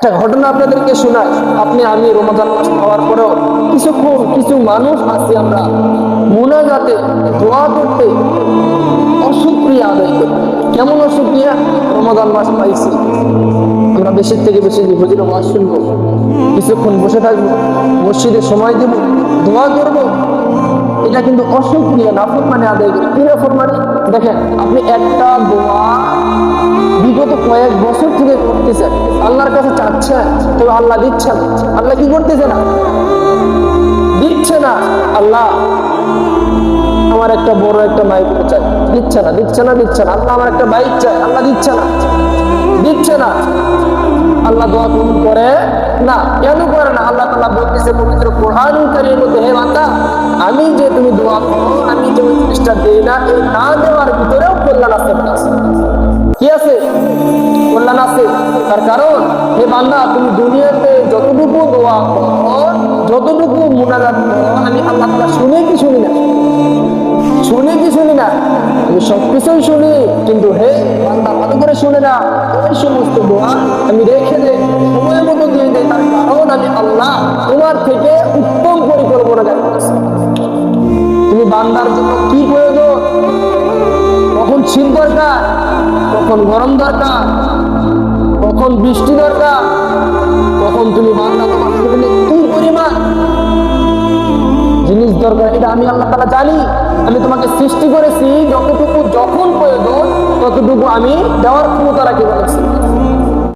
একটা ঘটনা আপনাদেরকে শোনাই। আমি রমজান মাস হওয়ার পরেও কিছু মানুষ আছে, আমরা মুনাজাতে দোয়া করতে অসুক্রিয়া আদায় করি। কেমন অসুক্রিয়া? রমজান মাস পাইছি, আমরা বেশির থেকে বেশি হুজুর ওয়াজ শুনবো, কিছুক্ষণ বসে থাকবো, মসজিদে সময় দেব, দোয়া করব। এটা কিন্তু অসুক্রিয়া, নাফরমানি আদায় করি। কি নাফরমানি? দেখেন, আপনি একটা দোয়া বিগত কয়েক বছর থেকে করতেছেন, আল্লাহর কাছে চাচ্ছেন, তবে আল্লাহ দিচ্ছেন। আল্লাহ কি করতেছে না? দিচ্ছে না। আল্লাহ আমার একটা বড় একটা বাইক চাই, দিচ্ছে না, দিচ্ছে না, দিচ্ছে না। আল্লাহ আমার একটা বাইক চাই, আল্লাহ দিচ্ছে না, দিচ্ছে না। আল্লাহ দোয়া কবুল করে না। কেন করে না? আল্লাহ তাআলা বলতেছে পবিত্র কোরআনুল কারীমের মধ্যে, হে বান্দা, আমি যে তুমি দোয়া করো, আমি যে ওই জিনিসটা দেই না, এই না দেওয়ার ভিতরেও কল্যাণ আছে। কি আছে? কল্যাণ আছে। তার কারণ, হে বান্দা, তুমি দুনিয়াতে যতটুকু দোয়া করো, যতটুকু মুনাজাত করো, আমি আল্লাহ তাআলা শুনে কি শুনি না? শুনে কি শুনি না? আমি সবকিছুই শুনি, কিন্তু হে বান্দা ভালো করে শুনে না, ওই সমস্ত দোয়া আমি রেখে দেই, সময় মতো দিয়ে দেই। তার কারণ আমি আল্লাহ তোমার থেকে উত্তম পরিকল্পনা জানি। তুমি বান্দার জন্য কি প্রয়োজন, কখন শীত দরকার, কখন গরম দরকার, কখন বৃষ্টি দরকার, কখন তুমি বান্দা তোমার শরীরে কি পরিমাণ জিনিস দরকার, এটা আমি আল্লাহ তাআলা জানি। আমি তোমাকে সৃষ্টি করেছি, যতটুকু যখন প্রয়োজন ততটুকু আমি দেওয়ার ক্ষমতা রাখি বলেছি।